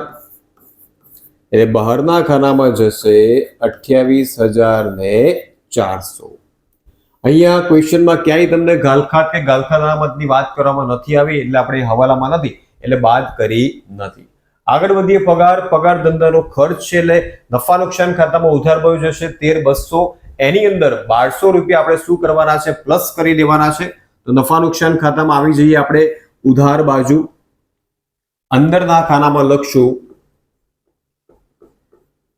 એટલે બહારના ખાનામાં જશે 28,400. અહીંયા ક્વેશ્ચનમાં ક્યાંય તમને ગાલખાત કે ગાલખાત અનામતની વાત કરવામાં નથી આવી એટલે આપણે હવાલામાં નથી એટલે બાદ કરી નથી. આગળ વધીએ પગાર. પગાર ધંધાનો ખર્ચ છે એટલે નફા નુકસાન ખાતામાં ઉધાર બાજુ જશે 13,200. એની અંદર 1,200 રૂપિયા આપણે શું કરવાના છે પ્લસ કરી દેવાના છે. તો નફા નુકસાન ખાતામાં આવી જઈએ આપણે ઉધાર બાજુ અંદરના ખાનામાં લખશું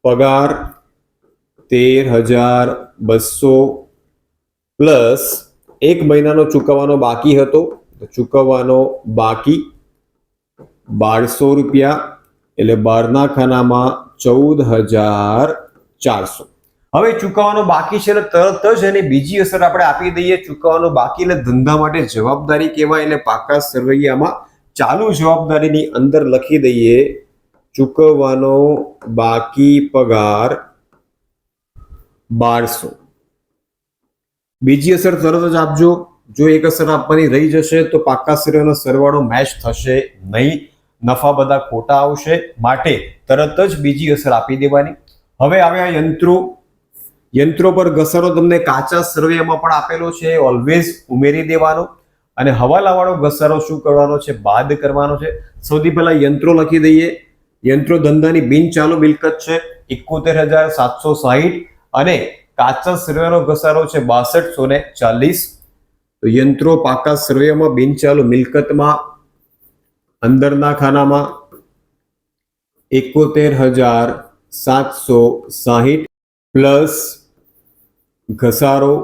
પગાર 13,200 પ્લસ એક મહિનાનો ચૂકવવાનો બાકી હતો તો ચૂકવવાનો બાકી 1,200 રૂપિયા એટલે બહારના ખાનામાં 14,400. હવે ચૂકવવાનો બાકી છે એટલે તરત જ એની બીજી અસર આપણે આપી દઈએ. ચૂકવવાનો બાકી એટલે ધંધા માટે જવાબદારી કહેવાય એટલે પાકા સરવૈયામાં ચાલુ જવાબદારીની અંદર લખી દઈએ ચૂકવવાનો બાકી પગાર 1,200. બીજી અસર તરત જ આપજો. જો એક અસર આપવાની રહી જશે તો પાકા સરવૈયાનો સરવાળો મેચ થશે નહીં, નફા બધા ખોટા આવશે, માટે તરત જ બીજી અસર આપી દેવાની. હવે આવ્યા યંત્રો. યંત્રો પર ઘસારો તમને કાચા સરવૈયામાં પણ આપેલો છે, ઓલવેઝ ઉમેરી દેવાનો. અને હવાલાવાળો ઘસારો શું કરવાનો છે બાદ કરવાનો છે. સૌથી પહેલા યંત્રો લખી દઈએ. યંત્રો ધંધાની બિન ચાલુ મિલકત છે 71,760 અને કાચા સરવૈયાનો ઘસારો છે 6240. તો યંત્રો પાકા સરવૈયામાં બિન ચાલુ મિલકતમાં અંદરના ખાનામાં 71,760 પ્લસ ઘસારો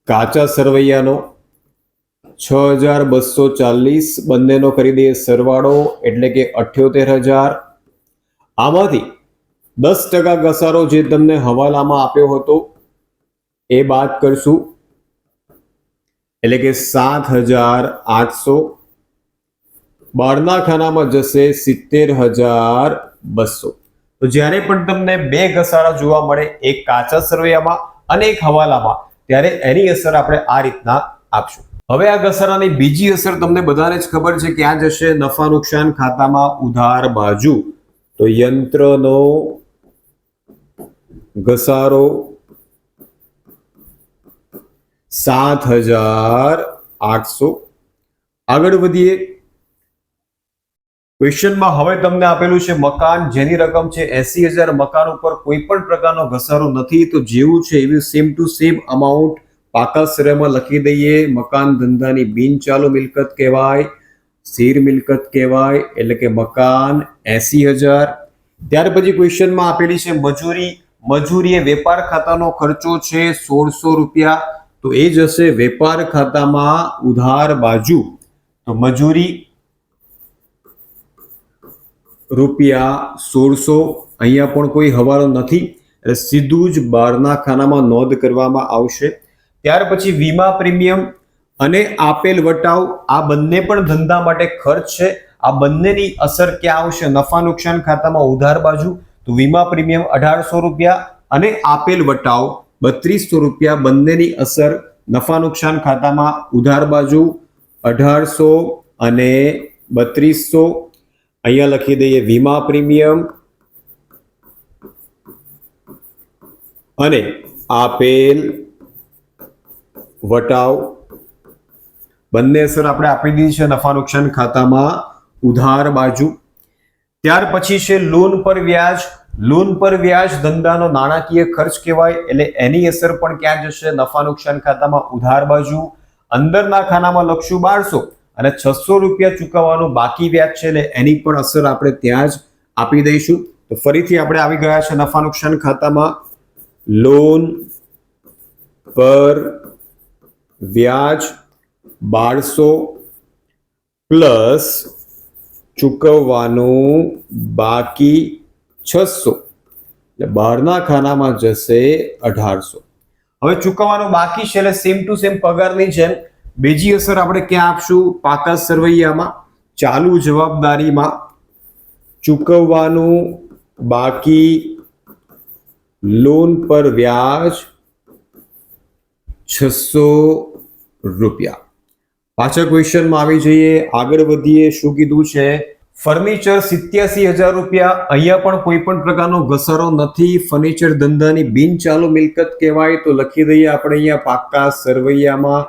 કાચા સરવૈયાનો 6,240 બંનેનો કરી દઈએ સરવાળો એટલે કે 78,000. આમાંથી 10% ઘસારો જે તમને હવાલામાં આપ્યો હતો એ બાદ કરશું એટલે કે 7,800. બહારના ખાનામાં જશે 70,200. તો જ્યારે પણ તમને બે ઘસારા જોવા મળે, એક કાચા સરવૈયામાં અને એક હવાલામાં, ત્યારે એની અસર આપણે આ રીતના આપશું. હવે આ ઘસારાની બીજી અસર તમને બધાને જ ખબર છે ક્યાં જશે નફા નુકસાન ખાતામાં ઉધાર બાજુ. તો યંત્રનો ઘસારો 7,800. આગળ વધીએ ક્વેશ્ચનમાં. હવે તમને આપેલું છે મકાન જેની રકમ છે 80,000. મકાન ઉપર કોઈ પણ પ્રકારનો ઘસારો નથી તો જેવું છે એવું સેમ ટુ સેમ અમાઉન્ટ પાકા સરવૈયામાં લખી દઈએ. મકાન ધંધાની બિન ચાલુ મિલકત કહેવાય, સ્થિર મિલકત કહેવાય એટલે કે મકાન 80,000. ત્યાર પછી ક્વેશ્ચનમાં આપેલી છે મજૂરી. મજૂરી એ વેપાર ખાતાનો ખર્ચો છે 1,600 રૂપિયા. તો એ જશે વેપાર ખાતામાં ઉધાર બાજુ. તો મજૂરી રૂપિયા 1,600. અહીંયા પણ કોઈ હવાલો નથી એટલે સીધું જ બહારના ખાનામાં નોંધ કરવામાં આવશે. ત્યાર પછી વીમા પ્રીમિયમ અને આપેલ વટાવ આ બંને પણ ધંધા માટે ખર્ચ છે. આ બંનેની અસર ક્યાં આવશે નફા નુકસાન ખાતામાં ઉધાર બાજુ. તો વીમા પ્રીમિયમ 1,800 રૂપિયા અને આપેલ વટાવ 3200 રૂપિયા. બંનેની અસર નફા નુકસાન ખાતામાં ઉધાર બાજુ 1800 અને 3200. અહીંયા લખી દઈએ વીમા પ્રીમિયમ અને આપેલ વટાવ. બંને અસર આપણે આપી દીધી છે નફા નુકસાન ખાતામાં ઉધાર બાજુ. ત્યાર પછી છે લોન પર વ્યાજ. લોન પર વ્યાજ ધંધાનો નાણાકીય ખર્ચ કહેવાય, એટલે એની અસર પણ ક્યાં જશે? નફા નુકસાન ખાતામાં ઉધાર બાજુ. અંદરના ખાનામાં લખશું 1200 અને 600 રૂપિયા ચૂકવવાનું બાકી વ્યાજ છે, એટલે એની પણ અસર આપણે ત્યાં જ આપી દઈશું. તો ફરીથી આપણે આવી ગયા છે નફા નુકસાન ખાતામાં. લોન પર વ્યાજ 1200 પ્લસ ચૂકવવાનું બાકી 600, એટલે બહારના ખાનામાં જશે 1800. હવે ચૂકવવાનું બાકી છે એટલે સેમ ટુ સેમ પગારની જેમ બીજી અસર આપણે ક્યાં આપશું? પાકા સરવૈયામાં ચાલુ જવાબદારીમાં ચૂકવવાનું બાકી લોન પર વ્યાજ 600 રૂપિયા. પાછા ક્વેશ્ચનમાં આવી જઈએ, આગળ વધીએ. શું કીધું છે? ફર્નિચર 87,000 રૂપિયા. અહીંયા પણ કોઈ પણ પ્રકારનો ઘસારો નથી. ફર્નિચર ધંધાની બિન ચાલુ મિલકત કહેવાય, તો લખી દઈએ આપણે અહીંયા પાકા સરવૈયામાં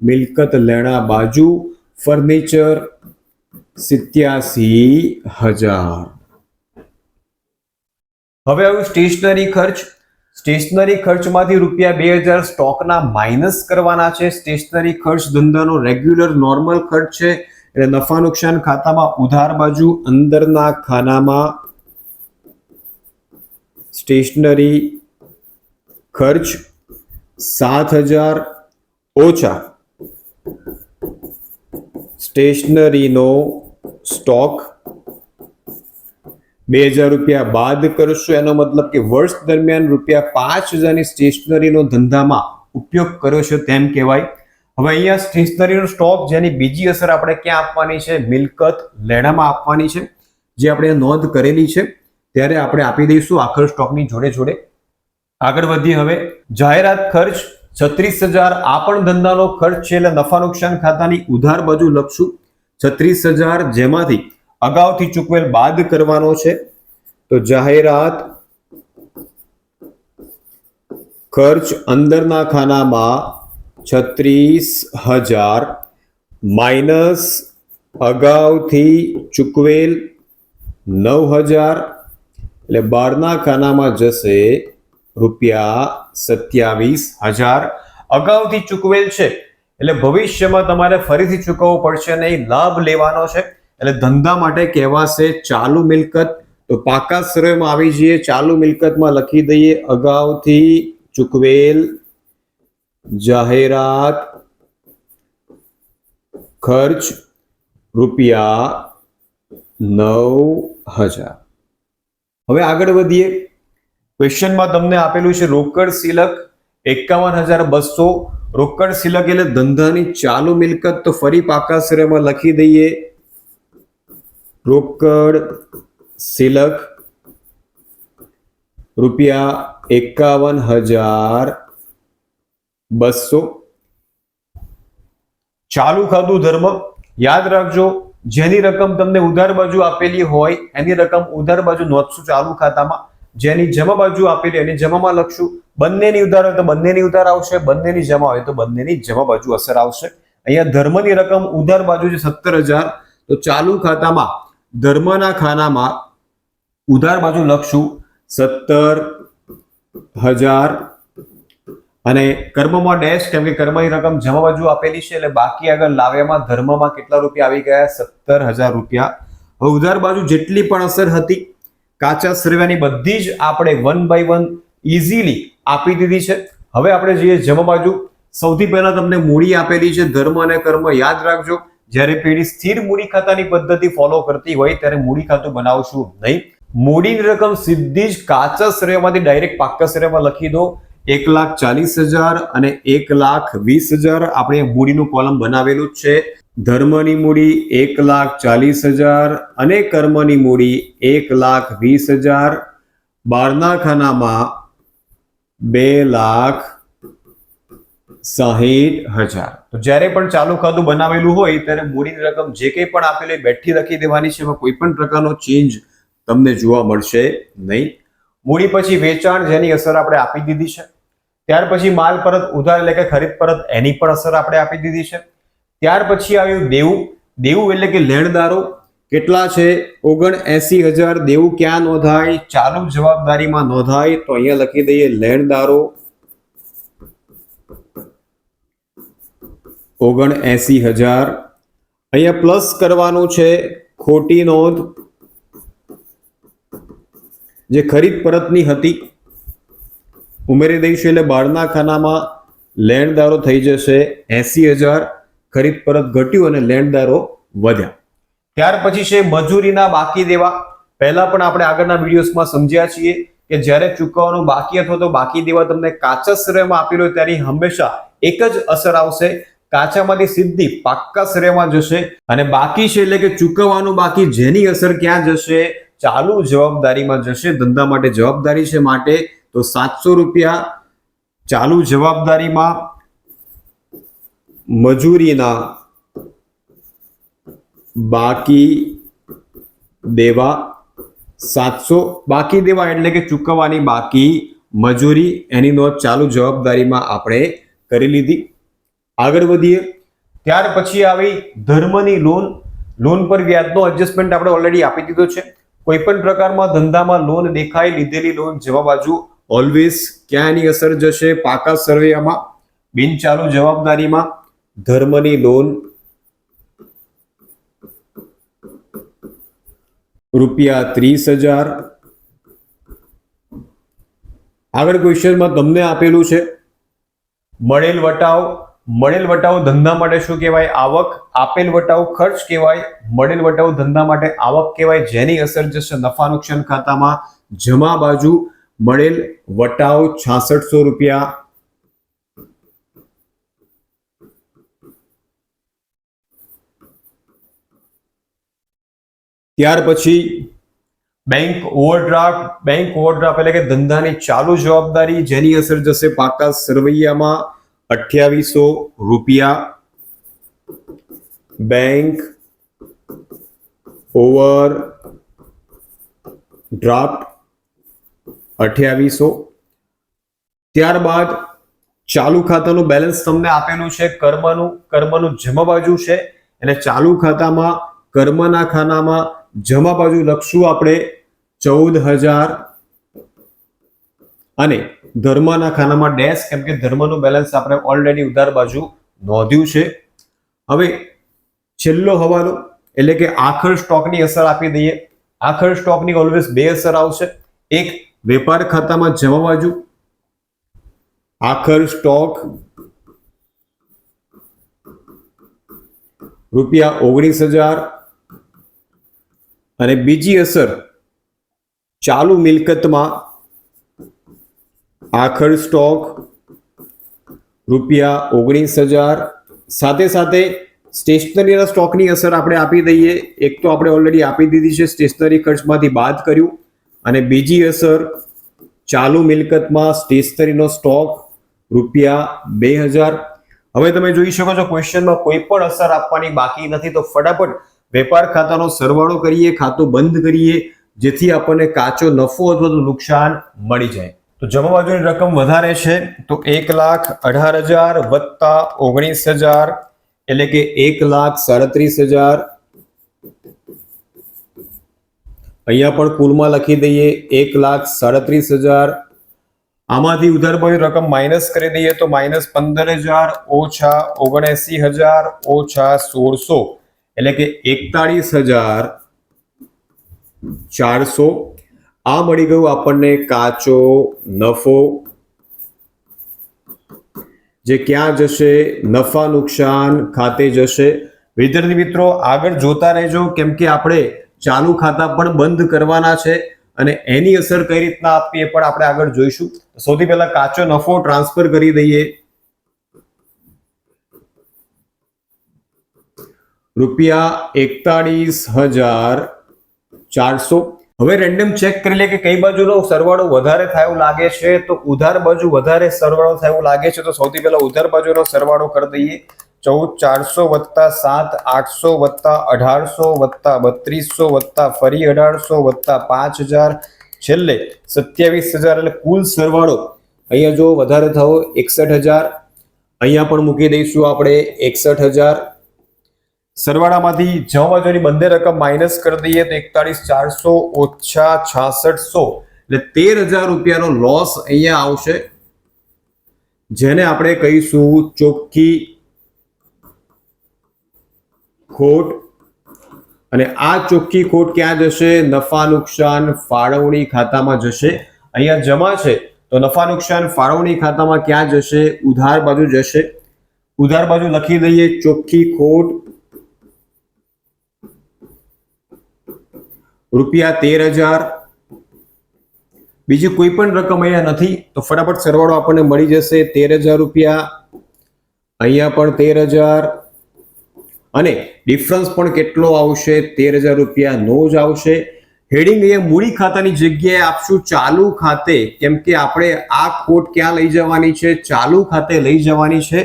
મિલકત લેણા બાજુ ફર્નિચર 87,000. હવે આવ્યું સ્ટેશનરી ખર્ચ. સ્ટેશનરી ખર્ચમાંથી રૂપિયા 2000 સ્ટોકના માઇનસ કરવાના છે. સ્ટેશનરી ખર્ચ ધંધાનો રેગ્યુલર નોર્મલ ખર્ચ છે, એટલે નફા નુકસાન ખાતામાં ઉધાર બાજુ અંદરના ખાનામાં સ્ટેશનરી ખર્ચ 7000 ઓછા સ્ટેશનરીનો સ્ટોક 2000 રૂપિયા બાદ કરશો. એનો મતલબ કે વર્ષ દરમિયાન રૂપિયા 5000 ની સ્ટેશનરીનો ધંધામાં ઉપયોગ કર્યો છે તેમ કહેવાય. હવે અહીંયા સ્ટેશનરીનો સ્ટોક જેની બીજી અસર આપણે ક્યાં આપવાની છે? મિલકત લેણામાં આપવાની છે, જે આપણે નોંધ કરેલી છે ત્યારે આપણે આપી દઈશું આખર સ્ટોકની જોડે જોડે. આગળ વધીએ. હવે જાહેરાત ખર્ચ 36000. આ પણ ધંધાનો ખર્ચ છે, એટલે નફા નુકસાન ખાતાની ઉધાર બાજુ લખશું 36000, જેમાંથી અગાઉથી ચૂકવેલ બાદ કરવાનો છે. તો જાહેરાત ખર્ચ અંદરના ખાનામાં 36000 માઇનસ અગાઉથી ચૂકવેલ 9000, એટલે બહારના ખાનામાં જશે રૂપિયા 27000. અગાઉથી ચૂકવેલ છે એટલે ભવિષ્યમાં તમારે ફરીથી ચૂકવવું પડશે નહીં, લાભ લેવાનો છે, એટલે ધંધા માટે કહેવાશે ચાલુ મિલકત. તો પાકા સરવૈયામાં આવી જઈએ. ચાલુ મિલકતમાં લખી દઈએ અગાઉથી ચૂકવેલ જાહેરાત ખર્ચ રૂપિયા 9000. હવે આગળ વધીએ. ક્વેશ્ચનમાં તમને આપેલું છે રોકડ સિલક 51200. રોકડ સિલક એટલે ધંધાની ચાલુ મિલકત. તો ફરી પાકા સરવૈયામાં લખી દઈએ રોકડ સિલક રૂપિયા 51200. ચાલુ ખાતું ધર્મ યાદ રાખજો, જેની રકમ તમને ઉધાર બાજુ આપેલી હોય એની રકમ ઉધાર બાજુ નોંધશું ચાલુ ખાતામાં, જેની જમા બાજુ આપેલી એની જમામાં લખશું. બંનેની ઉધાર હોય તો બંનેની ઉધાર આવશે, બંનેની જમા હોય તો બંનેની જમા બાજુ અસર આવશે. અહીંયા ધર્મની રકમ ઉધાર બાજુ છે 17000, તો ચાલુ ખાતામાં ધર્મના ખાનામાં ઉધાર બાજુ લખશું 17000 અને કર્મમાં ડેશ, કેમ કે કર્મની રકમ જમા બાજુ આપેલી છે, એટલે બાકી આગળ લાવ્યામાં ધર્મમાં કેટલા રૂપિયા આવી ગયા? 17000 રૂપિયા. હવે ઉધાર બાજુ જેટલી પણ અસર હતી કાચા સરવૈયાની બધી જ આપણે 1 by 1 ઇઝીલી આપી દીધી છે. હવે આપણે જઈએ જમા બાજુ. સૌથી પહેલા તમને મૂડી આપેલી છે ધર્મ અને કર્મ. યાદ રાખજો, જ્યારે પેઢી સ્થિર મૂડી ખાતાની પદ્ધતિ ફોલો કરતી હોય ત્યારે મૂડી ખાતું બનાવશું નહીં. મૂડીની રકમ સીધી જ કાચા સરવૈયામાંથી ડાયરેક્ટ પાકા સરવૈયામાં લખી દો. 1,40,000 અને 1,20,000 આપણે મૂડીનું કોલમ બનાવેલું જ છે. ધર્મની મૂડી 1,40,000 અને કર્મની મૂડી 1,20,000. બહારના ખાનામાં 2,60,000. તો જ્યારે પણ ચાલુ ખાતું બનાવેલું હોય ત્યારે મૂડીની રકમ જે કંઈ પણ આપેલી બેઠી લખી દેવાની છે, એમાં કોઈ પણ પ્રકારનો ચેન્જ તમને જોવા મળશે નહીં. મૂડી પછી વેચાણ, જેની અસર આપણે આપી દીધી છે. ત્યાર પછી માલ પરત ઉધાર એટલે કે ખરીદ પરત, એની પણ અસર આપણે આપી દીધી છે. ત્યાર પછી આવ્યું દેવું. દેવું એટલે કે લેણદારો કેટલા છે? 79,000. દેવું ક્યાં નોંધાય? ચાલુ જવાબદારીમાં નોંધાય. તો અહીંયા લખી દઈએ લેણદારો 79,000. અહીંયા પ્લસ કરવાનું છે ખોટી નોંધ જે ખરીદ પરતની હતી, ઉમેરી દઈશું એટલે બહારના ખાનામાં લેણદારો થઈ જશે 80,000. ખરીદ પરત ઘટ્યું અને લેણદારો વધ્યા. ત્યાર પછી છે મજૂરીના બાકી દેવા. પહેલા પણ આપણે આગળના વિડીયોઝમાં સમજ્યા છીએ કે જ્યારે ચૂકવવાનું બાકી અથવા તો બાકી દેવા તમને કાચા શ્રેયમાં આપેલો હોય ત્યારે હંમેશા એક જ અસર આવશે. કાચામાંથી સીધી પાક્કા શ્રેયમાં જશે અને બાકી છે એટલે કે ચૂકવવાનું બાકી, જેની અસર ક્યાં જશે? ચાલુ જવાબદારીમાં જશે. ધંધા માટે જવાબદારી છે માટે તો 700 રૂપિયા ચાલુ જવાબદારીમાં મજૂરીના બાકી દેવા 700. બાકી દેવા એટલે કે ચૂકવવાની બાકી મજૂરી, એની નોંધ ચાલુ જવાબદારીમાં આપણે કરી લીધી. આગળ વધીએ. ત્યાર પછી આવી ધર્મની લોન. લોન પર વ્યાજનો એડજસ્ટમેન્ટ આપણે ઓલરેડી આપી દીધો છે. કોઈ પણ પ્રકારમાં ધંધામાં લોન દેખાય, લીધેલી લોન જવા બાજુ ઓલવેઝ ક્યાં એની અસર જશે? પાકા સરવૈયામાં, બિનચાલુ જવાબદારીમાં. ધર્મની લોન ₹30,000. આગળ ક્વેશ્ચનમાં તમને આપેલું છે મળેલ વટાવ. મળેલ વટાવ ધંધા માટે શું કહેવાય? આવક. આપેલ વટાવ ખર્ચ કહેવાય. મળેલ વટાવ ધંધા માટે આવક કહેવાય, જેની અસર જશે નફા નુકસાન ખાતામાં. જમા બાજુ મળેલ વટાવ 6600 રૂપિયા. ત્યાર પછી બેંક ઓવરડ્રાફ્ટ. બેંક ઓવરડ્રાફ્ટ એટલે કે ધંધાની ચાલુ જવાબદારી, જેની અસર જશે પાકા સરવૈયામાં 2800 રૂપિયા. Bank overdraft 2800. ત્યારબાદ ચાલુ ખાતાનું બેલેન્સ તમને આપેલું છે કર્મનું જમા બાજુ છે એટલે ચાલુ ખાતામાં કર્મના ખાનામાં જમા બાજુ લખશું આપણે 14,000 અને ધર્મના ખાનામાં ડેશ, કેમ કે ધર્મનું બેલેન્સ આપણે ઓલરેડી ઉધાર બાજુ નોંધ્યું છે. હવે છેલ્લો હવાલો એટલે કે આખર સ્ટોકની અસર આપી દઈએ. આખર સ્ટોકની ઓલવેઝ બે અસર આવશે. એક વેપાર ખાતામાં જમા બાજુ આખર સ્ટોક ₹19,000 અને બીજી અસર ચાલુ મિલકતમાં આખર સ્ટોક ₹19,000. સાથે સાથે સ્ટેશનરીના સ્ટોકની અસર આપણે આપી દઈએ. એક તો આપણે ઓલરેડી આપી દીધી છે, સ્ટેશનરી ખર્ચમાંથી બાદ કર્યું, અને બીજી અસર ચાલુ મિલકતમાં સ્ટેશનરીનો સ્ટોક ₹2,000. હવે તમે જોઈ શકો છો ક્વેશ્ચનમાં કોઈ પણ અસર આપવાની બાકી નથી, તો ફટાફટ વેપાર ખાતાનો સરવાળો કરીએ, ખાતું બંધ કરીએ, જેથી આપણને કાચો નફો અથવા તો નુકસાન મળી જાય. તો જમા બાજુની રકમ વધારે છે તો 1,18,000 વત્તા 19,000 એટલે કે 1,37,000. અહીંયા પણ કુલમાં લખી દઈએ 1,37,000. આમાંથી ઉધાર બાજુ રકમ માઇનસ કરી દઈએ તો -15,000 ઓછા 79,000 ઓછા 1,600 એટલે કે 41,400. આ મળી ગયું આપણને કાચો નફો, જે ક્યાં જશે? નફા નુકસાન ખાતે જશે. વિદ્યાર્થી મિત્રો આગળ જોતા રહેજો, કેમ કે આપણે ચાલુ ખાતા પણ બંધ કરવાના છે અને એની અસર કઈ રીતના આપવી એ પણ આપણે આગળ જોઈશું. સૌથી પહેલા કાચો નફો ટ્રાન્સફર કરી દઈએ. ₹41,000 400. હવે રેન્ડમ ચેક કરી લે કે કઈ બાજુનો સરવાળો વધારે થાય એવું લાગે છે. તો ઉધાર બાજુ વધારે સરવાળો થાય એવું લાગે છે. તો સૌથી પહેલા ઉધાર બાજુનો સરવાળો કરી દઈએ. 14 400 વત્તા 7 800 વત્તા 1800 વત્તા 3200 વત્તા ફરી 1800 વત્તા 5000 છેલ્લે 27000. એટલે કુલ સરવાળો અહીંયા જો વધારે થયો 61000. અહીંયા પણ મૂકી દઈશું આપણે 61000. સરવાળામાંથી જમા બાજુની બંને રકમ માઇનસ કરી દઈએ તો 41400 ઓછા 6600 એટલે 13000 રૂપિયાનો લોસ અહીંયા આવશે, જેને આપણે કહીશું ચોખ્ખી ખોટ. અને આ ચોખ્ખી ખોટ ક્યાં જશે? નફા નુકસાન ફાળવણી ખાતામાં જશે. અહીંયા જમા છે તો નફા નુકસાન ફાળવણી ખાતામાં ક્યાં જશે? ઉધાર બાજુ જશે. ઉધાર બાજુ લખી દઈએ ચોખ્ખી ખોટ રૂપિયા 13000. બીજી કોઈ પણ રકમ અહીંયા નથી તો ફટાફટ સરવાળો આપણને મળી જશે 13000 રૂપિયા. અહીંયા પણ 13000 અને ડિફરન્સ પણ કેટલો આવશે? 13000 રૂપિયાનો જ આવશે. હેડિંગ અહીંયા મૂડી ખાતાની જગ્યાએ આપશું ચાલુ ખાતે, કેમ કે આપણે આ ખોટ ક્યાં લઈ જવાની છે? ચાલુ ખાતે લઈ જવાની છે.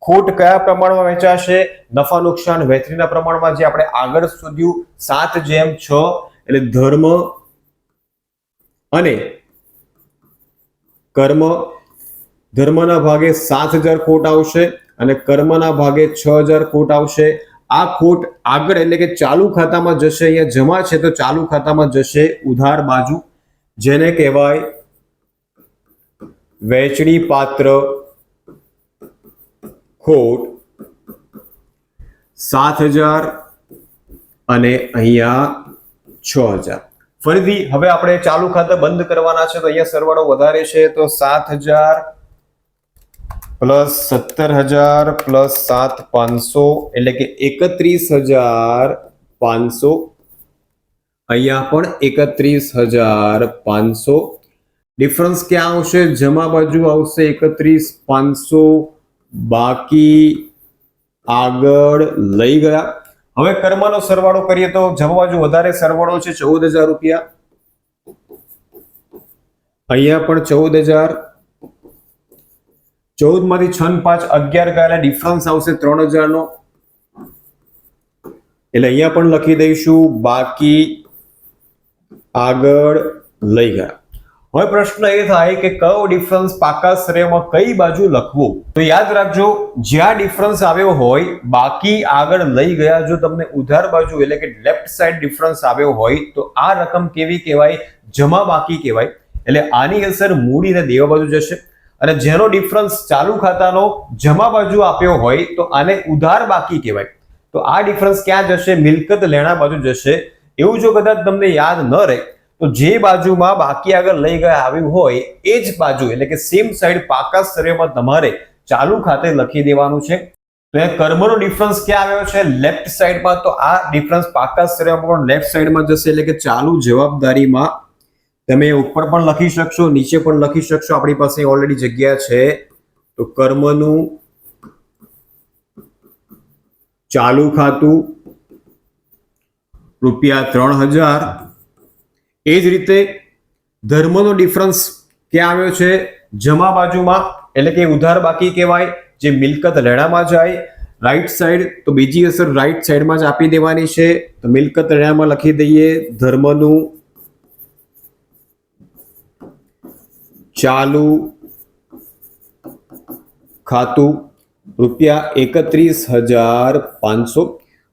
ખોટ કયા પ્રમાણમાં વેચાશે? નફા નુકસાન વહેંચણીના પ્રમાણમાં, જે આપણે આગળ શોધ્યું 7:6. એટલે ધર્મ અને કર્મ. ધર્મના ભાગે 7000 ખોટ આવશે અને કર્મના ભાગે 6000 ખોટ આવશે. આ ખોટ આગળ એટલે કે ચાલુ ખાતામાં જશે. અહીંયા જમા છે તો ચાલુ ખાતામાં જશે ઉધાર બાજુ, જેને કહેવાય વહેંચણી પાત્ર ખોટ 7000 અને અહીંયા 6000. ફરીથી હવે આપણે ચાલુ ખાતા બંધ કરવાના છે તો અહીંયા સરવાળો વધારે છે તો 7000 પ્લસ 17000 પ્લસ 7500 એટલે કે 31500. અહીંયા પણ 31500. ડિફરન્સ ક્યાં આવશે? જમા બાજુ આવશે 31500, બાકી આગળ લઈ ગયા. હવે કર્મનો સરવાળો કરીએ તો જમા બાજુ વધારે સરવાળો છે 14000 રૂપિયા. અહીંયા પણ 14000. 14 માંથી 6 ને 5 11 ગયા, ડિફરન્સ આવશે 3000 નો. એટલે અહીંયા પણ લખી દઈશું બાકી આગળ લઈ ગયા. હવે પ્રશ્ન એ થાય કે કયો ડિફરન્સ પાકા શ્રેયમાં કઈ બાજુ લખવું? તો યાદ રાખજો, જ્યાં ડિફરન્સ આવ્યો હોય બાકી આગળ લઈ ગયા, જો તમને ઉધાર બાજુ એટલે કે લેફ્ટ સાઈડ ડિફરન્સ આવ્યો હોય તો આ રકમ કેવી કહેવાય? જમા બાકી કહેવાય. એટલે આની અસર મૂડી અને દેવા બાજુ જશે. અને જેનો ડિફરન્સ ચાલુ ખાતાનો જમા બાજુ આપ્યો હોય તો આને ઉધાર બાકી કહેવાય. તો આ ડિફરન્સ ક્યાં જશે? મિલકત લેણા બાજુ જશે. એવું જો કદાચ તમને યાદ ન રહે તો જે બાજુમાં બાકી આગળ લઈ ગયા આવ્યું હોય એ જ બાજુ એટલે કે સેમ સાઈડ પાકા શ્રેયમાં તમારે ચાલુ ખાતે લખી દેવાનું છે. તો એ કર્મનો ડિફરન્સ ક્યાં આવ્યો છે? લેફ્ટ સાઈડમાં. તો આ ડિફરન્સ પાકા શ્રેયમાં પણ લેફ્ટ સાઈડમાં જશે. એટલે કે ચાલુ જવાબદારીમાં તમે ઉપર પણ લખી શકશો, નીચે પણ લખી શકશો. આપણી પાસે ઓલરેડી જગ્યા છે. તો કર્મનું ચાલુ ખાતું રૂપિયા 3000. એ જ રીતે ધર્મનો ડિફરન્સ ક્યાં આવ્યો છે? જમા બાજુમાં એટલે કે ઉધાર બાકી કહેવાય, જે મિલકત લેણામાં જાય. રાઈટ સાઈડ તો બીજી અસર રાઈટ સાઈડમાં જ આપી દેવાની છે. તો મિલકત લેણામાં લખી દઈએ ધર્મનું ચાલુ ખાતું રૂપિયા 31500.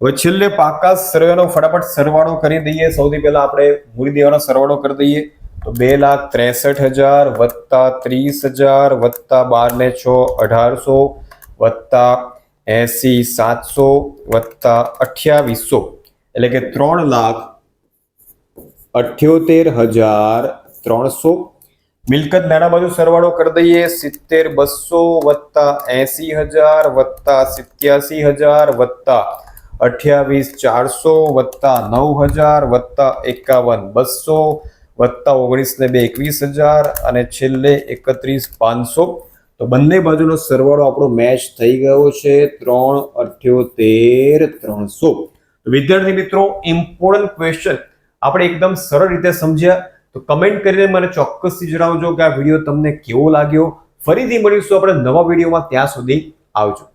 હવે છેલ્લે પાકા શ્રેયનો ફટાફટ સરવાળો કરી દઈએ. સૌથી પહેલા આપણે મૂડી દેવાનો સરવાળો કરી દઈએ તો 2,63,000 વત્તા 30,000 વત્તા 12 ને 6 1800 વત્તા 80,700 વત્તા 2800 એટલે કે 3,78,300. મિલકત નાના બાજુ સરવાળો કરી દઈએ 70,200 વત્તા 80,000 વત્તા 87,000 વત્તા 28,400 વત્તા 9,000 વત્તા 51,200 વત્તા 19 ને 2 21,000 અને છેલ્લે 31,500. તો બંને બાજુનો સરવાળો આપણો મેચ થઈ ગયો છે 3,78,300. વિદ્યાર્થી મિત્રો, ઇમ્પોર્ટન્ટ ક્વેશ્ચન આપણે એકદમ સરળ રીતે સમજ્યા. તો કમેન્ટ કરીને મને ચોક્કસથી જણાવજો કે આ વિડીયો તમને કેવો લાગ્યો. ફરીથી મળીશું આપણે નવા વિડીયોમાં. ત્યાં સુધી આવજો.